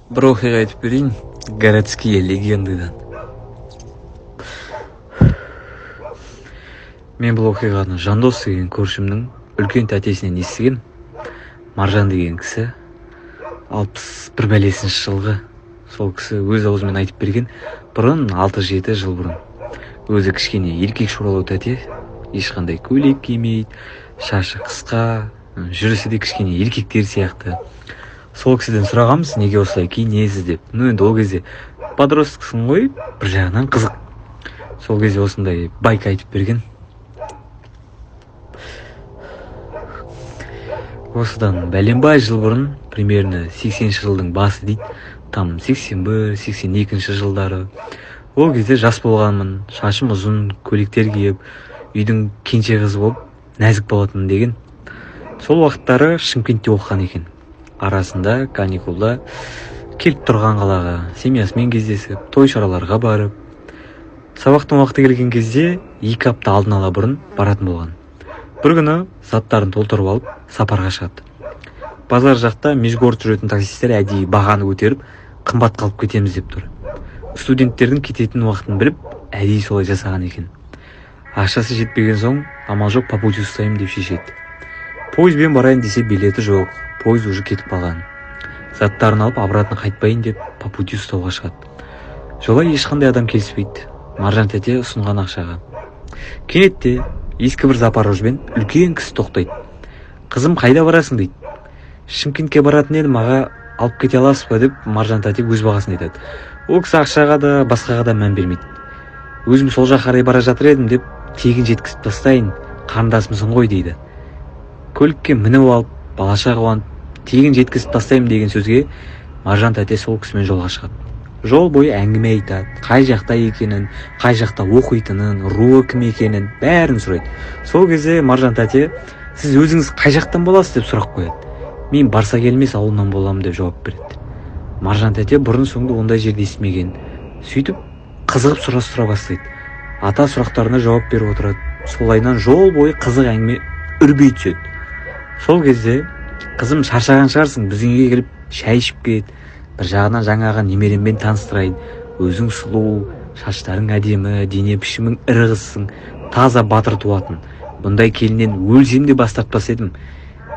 Бір оқиға айтып берейін, городские легендыдан. Мен бұл оқиғаны Жандос деген көршімнің үлкен тәтесінен естіген. Маржан деген кісі 61 бәлесінші жылғы, сол кісі өз аузымен айтып берген. Бұрын 6-7 жыл бұрын. Өзі кішкене еркек шоралау тәте, ешқандай көйлек кимейді, шашы қысқа, жүрісі де кішкене еркектер сияқты. Сол кісіден сұрағанбыз, неге осылай киінесіз деп. Енді ол кезде подростксың ғой, бір жағынан қызық. Сол кезде осындай байка айтып берген. Осыдан бәленбай жыл бұрын, примерно 80 жылдың басы дейді, там 81-82 жылдары. Ол кезде жас болғанмын, шашым ұзын, көйлектер киіп, үйдің кенже қызы болып, нәзік болатын деген. Сол уақыттары Шымкентте оқыған екен. Арасында каникулда келіп тұрған қалаға, семьясымен кездесіп, той шараларға барып. Сабақтың уақыты келген кезде 2 апта алдын ала бұрын баратын болған. Бір күні заттарын толтырып алып, сапарға шығады. Базар жақта межгород жүретін таксисттер әдейі бағаны көтеріп, қымбат қалып кетеміз деп тұр. Студенттердің кететін уақытын біліп, әдейі солай жасаған екен. Ақшасы жетпеген соң, амал жоқ, по пути ұстаймын деп шешеді. Пойызбен барайын десе билеті жоқ, пойыз уже кетіп қалған. Заттарын алып, обратно қайтпайын деп, по пути ұстауға шығады. Жолай ешқандай адам келіспейді. Маржан тәте ұсынған ақшаға. Кенетте ескі бір запорожбен үлкен кісі тоқтайды. Қызым, қайда барасың дейді. Шымкентке баратын едім, аға алып кете аласыз ба деп Маржан тәте өз бағасын айтады. Ол кісі ақшаға да басқаға да мән бермейді. Өзім сол жаққа қарай бара жатыр едім деп тегін жеткізіп тастайын, қарындасымсың ғой дейді. Көлікке мініп алып, балаша қуанып, тегін жеткізіп тастаймын деген сөзге Маржан тәте сол кісімен жолға шығады. Жол бойы әңгіме айтады, қай жақта екенін, қай жақта оқитынын, руы кім екенін, бәрін сұрайды. Сол кезде Маржан тәте, сіз өзіңіз қай жақтан боласыз деп сұрақ қояды. Мен Барса келмес ауылынан боламын деп жауап береді. Маржан тәте бұрын соңды ондай жерде естімеген. Сөйтіп қызығып сұрастыра бастайды. Ата сұрақтарына жауап беріп отырады. Солайынан жол бойы қызық әңгіме үрбей түседі. Сол кезде қызым, шаршаған шығарсың, біздің үйге келіп шай ішіп кет. Бір жағынан жаңағы немереммен таныстырайын. Өзің сұлу, шаштарың әдемі, дене пішімің ірі қызсың, таза батыр туатын. Бұндай келіннен өлсем де бас тартпас едім.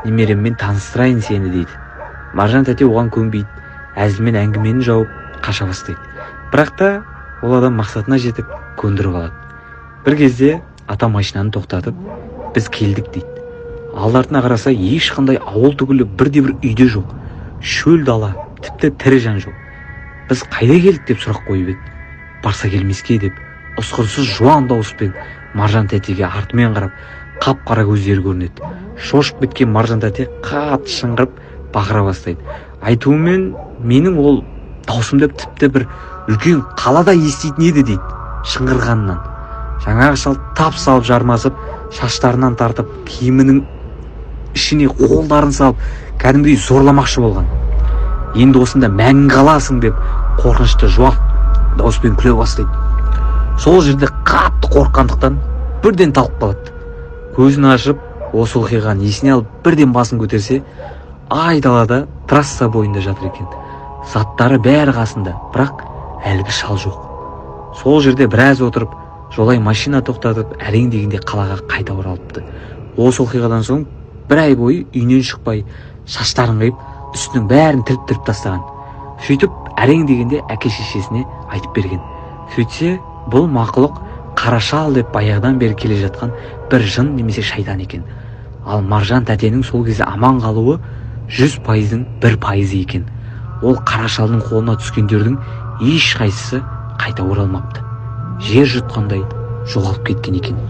Немереммен таныстырайын сені дейді. Маржан тәте оған көнбейді. Әзілмен әңгімені жауып қаша бастайды. Бірақ та ол адам мақсатына жетіп көндіріп алады. Бір кезде ата машинаны тоқтатып, біз келдік дейді. Алдартына қараса, ешқандай ауыл түгілі бірде-бір үйде жоқ. Шөл дала, тіпті тірі жан жоқ. Біз қайда келдік деп сұрақ қойып еді. Барса келмеске деп, ұсқырсыз жуан дауыспен Маржан тәтеге артымен қарап, қап-қара көздері көрінеді. Шошып біткен Маржан тәте қатты шыңғырып бақыра бастайды. Айтуымен, менің ол даусым деп тіпті бір үлкен қалада еститін еді дейді, шыңғырғанынан. Жаңағы шал тап салып жармасып, шаштарынан тартып, киімінің ішіне қолдарын салып, кәдімгідей зорламақшы болған. Енді осында мәңгі қаласың деп қорқынышты жуақ дауыспен күле бастайды. Сол жерде қатты қорыққандықтан бірден талып қалады. Көзін ашып, осы оқиғаны есіне алып, бірден басын көтерсе, айдалада трасса бойында жатыр екен. Заттары бәрі қасында, бірақ әлгі шал жоқ. Сол жерде біраз отырып, жолай машина тоқтатып, әрең дегенде қалаға қайта оралыпты. Осы оқиғадан соң бір ай бойы үйінен шықпай, шаштарын қиып, үстінің бәрін тіліп тастаған. Сөйтіп, әрең дегенде әке-шешесіне айтып берген. Сөйтсе, бұл мақұлық қара шал деп баяғыдан бері келе жатқан бір жын немесе шайтан екен. Ал Маржан тәтенің сол кезде аман қалуы 100%-дің 1% екен. Ол қара шалдың қолына түскендердің ешқайсысы қайта оралмапты. Жер жұтқандай жоғалып кеткен екен.